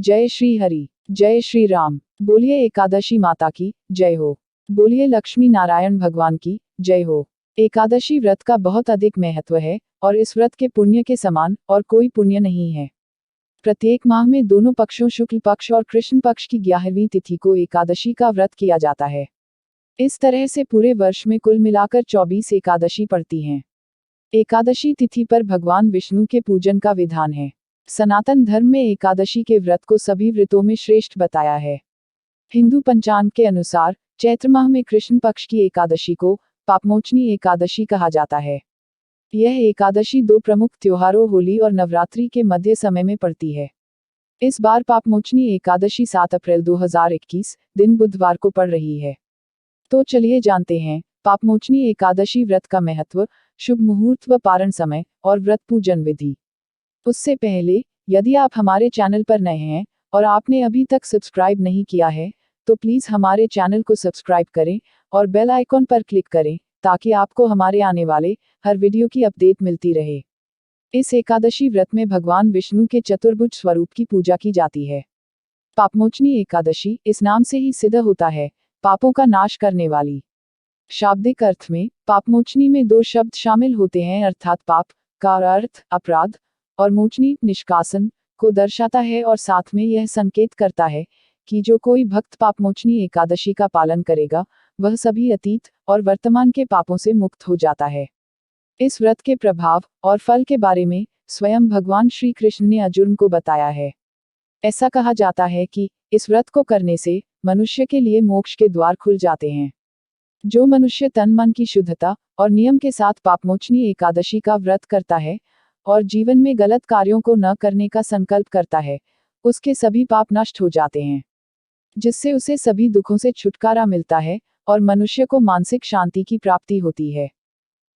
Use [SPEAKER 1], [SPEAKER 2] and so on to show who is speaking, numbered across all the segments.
[SPEAKER 1] जय श्री हरि, जय श्री राम। बोलिए एकादशी माता की जय हो। बोलिए लक्ष्मी नारायण भगवान की जय हो। एकादशी व्रत का बहुत अधिक महत्व है और इस व्रत के पुण्य के समान और कोई पुण्य नहीं है। प्रत्येक माह में दोनों पक्षों शुक्ल पक्ष और कृष्ण पक्ष की 11वीं तिथि को एकादशी का व्रत किया जाता है। इस तरह से पूरे वर्ष में कुल मिलाकर 24 एकादशी पड़ती हैं। एकादशी तिथि पर भगवान विष्णु के पूजन का विधान है। सनातन धर्म में एकादशी के व्रत को सभी व्रतों में श्रेष्ठ बताया है। हिंदू पंचांग के अनुसार चैत्र माह में कृष्ण पक्ष की एकादशी को पापमोचनी एकादशी कहा जाता है। यह एकादशी दो प्रमुख त्योहारों होली और नवरात्रि के मध्य समय में पड़ती है। इस बार पापमोचनी एकादशी 7 अप्रैल 2021 दिन बुधवार को पड़ रही है। तो चलिए जानते हैं पापमोचनी एकादशी व्रत का महत्व, शुभ मुहूर्त व पारण समय और व्रत पूजन विधि। उससे पहले यदि आप हमारे चैनल पर नए हैं और आपने अभी तक सब्सक्राइब नहीं किया है तो प्लीज़ हमारे चैनल को सब्सक्राइब करें और बेल आइकॉन पर क्लिक करें ताकि आपको हमारे आने वाले हर वीडियो की अपडेट मिलती रहे। इस एकादशी व्रत में भगवान विष्णु के चतुर्भुज स्वरूप की पूजा की जाती है। पापमोचनी एकादशी इस नाम से ही सिद्ध होता है पापों का नाश करने वाली। शाब्दिक अर्थ में पापमोचनी में दो शब्द शामिल होते हैं, अर्थात पाप का अर्थ अपराध और मोचनी निष्कासन को दर्शाता है और साथ में यह संकेत करता है कि जो कोई भक्त पापमोचनी एकादशी का पालन करेगा वह सभी अतीत और वर्तमान के पापों से मुक्त हो जाता है। इस व्रत के प्रभाव और फल के बारे में स्वयं भगवान श्री कृष्ण ने अर्जुन को बताया है। ऐसा कहा जाता है कि इस व्रत को करने से मनुष्य के लिए मोक्ष के द्वार खुल जाते हैं। जो मनुष्य तन मन की शुद्धता और नियम के साथ पापमोचनी एकादशी का व्रत करता है और जीवन में गलत कार्यों को न करने का संकल्प करता है, उसके सभी पाप नष्ट हो जाते हैं, जिससे उसे सभी दुखों से छुटकारा मिलता है और मनुष्य को मानसिक शांति की प्राप्ति होती है।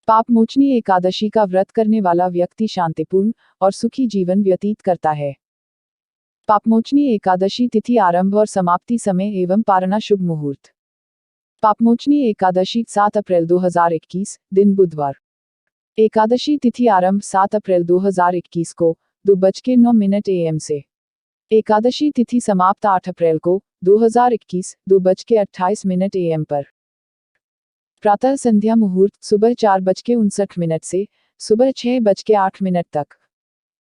[SPEAKER 1] पापमोचनी एकादशी का व्रत करने वाला व्यक्ति शांतिपूर्ण और सुखी जीवन व्यतीत करता है। पापमोचनी एकादशी तिथि आरंभ और समाप्ति समय एवं पारणा शुभ मुहूर्त। पापमोचनी एकादशी 7 अप्रैल 2021 दिन बुधवार। एकादशी तिथि आरंभ 7 अप्रैल 2021 को 2:09 AM से। एकादशी तिथि समाप्त 8 अप्रैल को 2021 2:28 AM पर। प्रातः संध्या मुहूर्त सुबह 4:59 से सुबह 6:08 तक।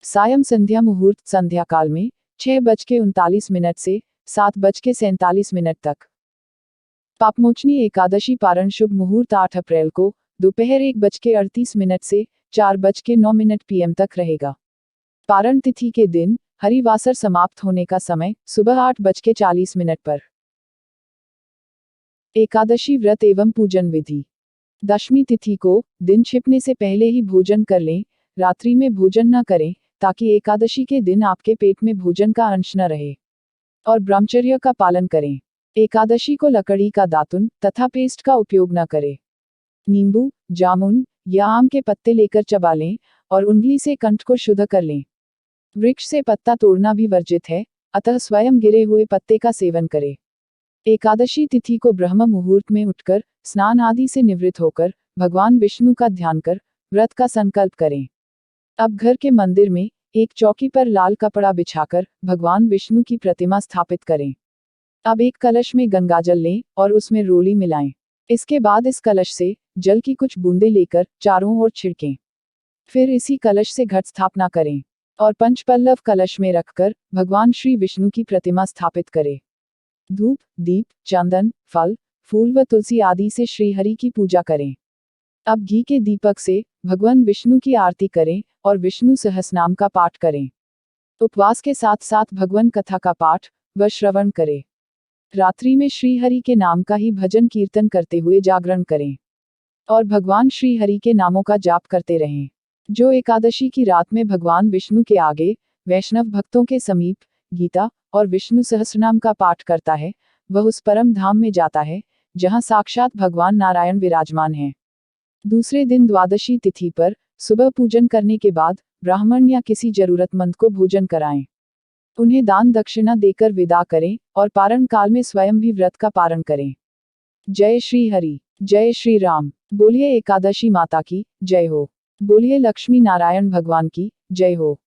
[SPEAKER 1] सायं संध्या मुहूर्त संध्या काल में 6:39 से 7:47 तक। पापमोचनी एकादशी पारण शुभ मुहूर्त 8 अप्रैल को दोपहर 1:38 से 4:09 PM तक रहेगा। पारण तिथि के दिन हरिवासर समाप्त होने का समय सुबह 8:40 पर। एकादशी व्रत एवं पूजन विधि। दशमी तिथि को दिन छिपने से पहले ही भोजन कर लें, रात्रि में भोजन न करें ताकि एकादशी के दिन आपके पेट में भोजन का अंश न रहे। और ब्रह्मचर्य का पालन करें। एकादशी को लकड़ी का दातुन तथा पेस्ट का उपयोग न करें। नींबू, जामुन या आम के पत्ते लेकर चबा लें और उंगली से कंठ को शुद्ध कर लें। वृक्ष से पत्ता तोड़ना भी वर्जित है, अतः स्वयं गिरे हुए पत्ते का सेवन करें। एकादशी तिथि को ब्रह्म मुहूर्त में उठकर स्नान आदि से निवृत्त होकर भगवान विष्णु का ध्यान कर व्रत का संकल्प करें। अब घर के मंदिर में एक चौकी पर लाल कपड़ा बिछाकर भगवान विष्णु की प्रतिमा स्थापित करें। अब एक कलश में गंगाजल लें और उसमें रोली मिलाएं। इसके बाद इस कलश से जल की कुछ बूंदें लेकर चारों ओर छिड़कें। फिर इसी कलश से घट स्थापना करें और पंचपल्लव कलश में रखकर भगवान श्री विष्णु की प्रतिमा स्थापित करें। धूप, दीप, चंदन, फल, फूल व तुलसी आदि से श्रीहरि की पूजा करें। अब घी के दीपक से भगवान विष्णु की आरती करें और विष्णु सहस्रनाम का पाठ करें। उपवास के साथ साथ भगवान कथा का पाठ व श्रवण करें। रात्रि में श्रीहरि के नाम का ही भजन कीर्तन करते हुए जागरण करें और भगवान श्रीहरि के नामों का जाप करते रहें। जो एकादशी की रात में भगवान विष्णु के आगे वैष्णव भक्तों के समीप गीता और विष्णु सहस्रनाम का पाठ करता है वह उस परम धाम में जाता है जहां साक्षात भगवान नारायण विराजमान हैं। दूसरे दिन द्वादशी तिथि पर सुबह पूजन करने के बाद ब्राह्मण या किसी जरूरतमंद को भोजन कराएं। उन्हें दान दक्षिणा देकर विदा करें और पारण काल में स्वयं भी व्रत का पारण करें। जय श्री हरि, जय श्री राम। बोलिए एकादशी माता की जय हो। बोलिए लक्ष्मी नारायण भगवान की जय हो।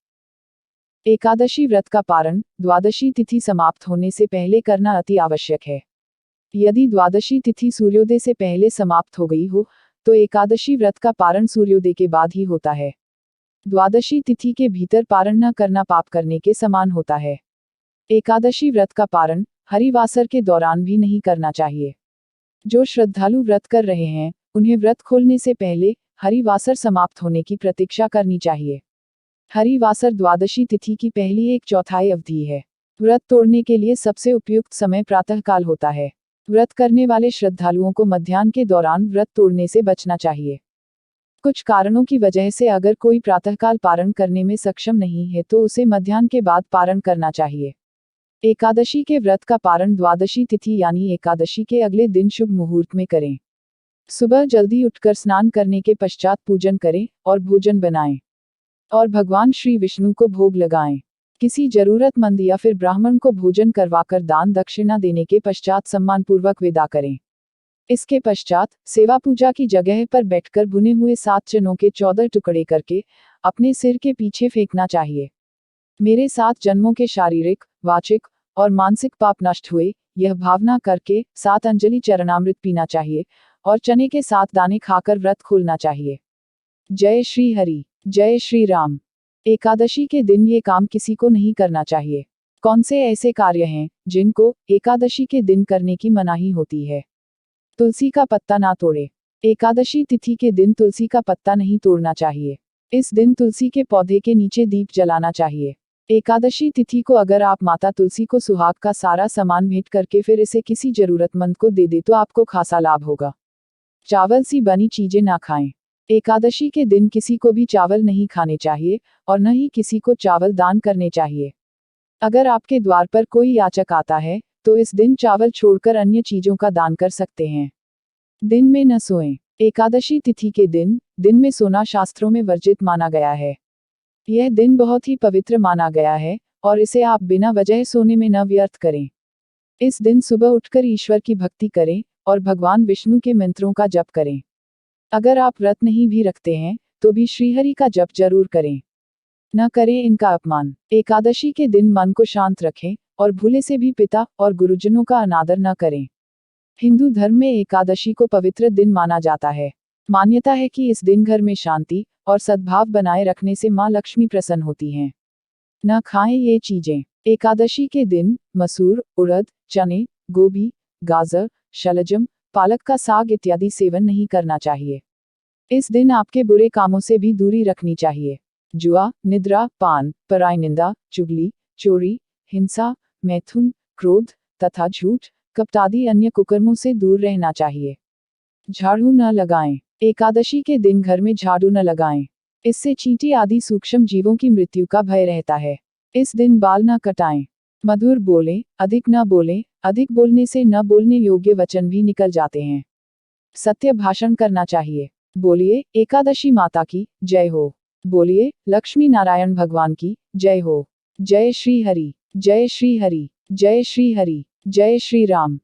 [SPEAKER 1] एकादशी व्रत का पारण द्वादशी तिथि समाप्त होने से पहले करना अति आवश्यक है। यदि द्वादशी तिथि सूर्योदय से पहले समाप्त हो गई हो तो एकादशी व्रत का पारण सूर्योदय के बाद ही होता है। द्वादशी तिथि के भीतर पारण न करना पाप करने के समान होता है। एकादशी व्रत का पारण हरिवासर के दौरान भी नहीं करना चाहिए। जो श्रद्धालु व्रत कर रहे हैं उन्हें व्रत खोलने से पहले हरिवासर समाप्त होने की प्रतीक्षा करनी चाहिए। हरिवासर द्वादशी तिथि की पहली 1/4 अवधि है। व्रत तोड़ने के लिए सबसे उपयुक्त समय प्रातःकाल होता है। व्रत करने वाले श्रद्धालुओं को मध्याह्न के दौरान व्रत तोड़ने से बचना चाहिए। कुछ कारणों की वजह से अगर कोई प्रातःकाल पारण करने में सक्षम नहीं है तो उसे मध्याह्न के बाद पारण करना चाहिए। एकादशी के व्रत का पारण द्वादशी तिथि यानी एकादशी के अगले दिन शुभ मुहूर्त में करें। सुबह जल्दी उठकर स्नान करने के पश्चात पूजन करें और भोजन बनाएं और भगवान श्री विष्णु को भोग लगाएं। किसी जरूरतमंद या फिर ब्राह्मण को भोजन करवाकर दान दक्षिणा देने के पश्चात सम्मानपूर्वक विदा करें। इसके पश्चात सेवा पूजा की जगह पर बैठकर भुने हुए 7 चनों के 14 टुकड़े करके अपने सिर के पीछे फेंकना चाहिए। मेरे 7 जन्मों के शारीरिक, वाचिक और मानसिक पाप नष्ट हुए, यह भावना करके 7 अंजलि चरणामृत पीना चाहिए और चने के 7 दाने खाकर व्रत खोलना चाहिए। जय श्री हरि, जय श्री राम। एकादशी के दिन ये काम किसी को नहीं करना चाहिए। कौन से ऐसे कार्य हैं जिनको एकादशी के दिन करने की मनाही होती है? तुलसी का पत्ता ना तोड़े। एकादशी तिथि के दिन तुलसी का पत्ता नहीं तोड़ना चाहिए। इस दिन तुलसी के पौधे के नीचे दीप जलाना चाहिए। एकादशी तिथि को अगर आप माता तुलसी को सुहाग का सारा सामान भेंट करके फिर इसे किसी जरूरतमंद को दे दे तो आपको खासा लाभ होगा। चावल सी बनी चीजें ना खाएं। एकादशी के दिन किसी को भी चावल नहीं खाने चाहिए और न ही किसी को चावल दान करने चाहिए। अगर आपके द्वार पर कोई याचक आता है तो इस दिन चावल छोड़कर अन्य चीजों का दान कर सकते हैं। दिन में न सोएं। एकादशी तिथि के दिन में सोना शास्त्रों में वर्जित माना गया है। यह दिन बहुत ही पवित्र माना गया है और इसे आप बिना वजह सोने में न व्यर्थ करें। इस दिन सुबह उठकर ईश्वर की भक्ति करें और भगवान विष्णु के मंत्रों का जप करें। अगर आप व्रत नहीं भी रखते हैं तो भी श्रीहरि का जप जरूर करें। न करें इनका अपमान। एकादशी के दिन मन को शांत रखें और भूले से भी पिता और गुरुजनों का अनादर न करें। हिंदू धर्म में एकादशी को पवित्र दिन माना जाता है। मान्यता है कि इस दिन घर में शांति और सद्भाव बनाए रखने से मां लक्ष्मी प्रसन्न होती हैं। न खाएं ये चीजें। एकादशी के दिन मसूर, उड़द, चने, गोभी, गाजर, शलजम, पालक का साग इत्यादि सेवन नहीं करना चाहिए। इस दिन आपके बुरे कामों से भी दूरी रखनी चाहिए। जुआ, निद्रा, पान, पराई निंदा, चुगली, चोरी, हिंसा, मैथुन, क्रोध तथा झूठ, कपटादि अन्य कुकर्मों से दूर रहना चाहिए। झाड़ू न लगाएं। एकादशी के दिन घर में झाड़ू न लगाएं। इससे चींटी आदि सूक्ष्म जीवों की मृत्यु का भय रहता है। इस दिन बाल न कटाएं। मधुर बोलें, अधिक न बोलें। अधिक बोलने से न बोलने योग्य वचन भी निकल जाते हैं। सत्य भाषण करना चाहिए। बोलिए एकादशी माता की जय हो। बोलिए लक्ष्मी नारायण भगवान की जय हो। जय श्री हरि, जय श्री हरि, जय श्री हरि, जय श्री राम।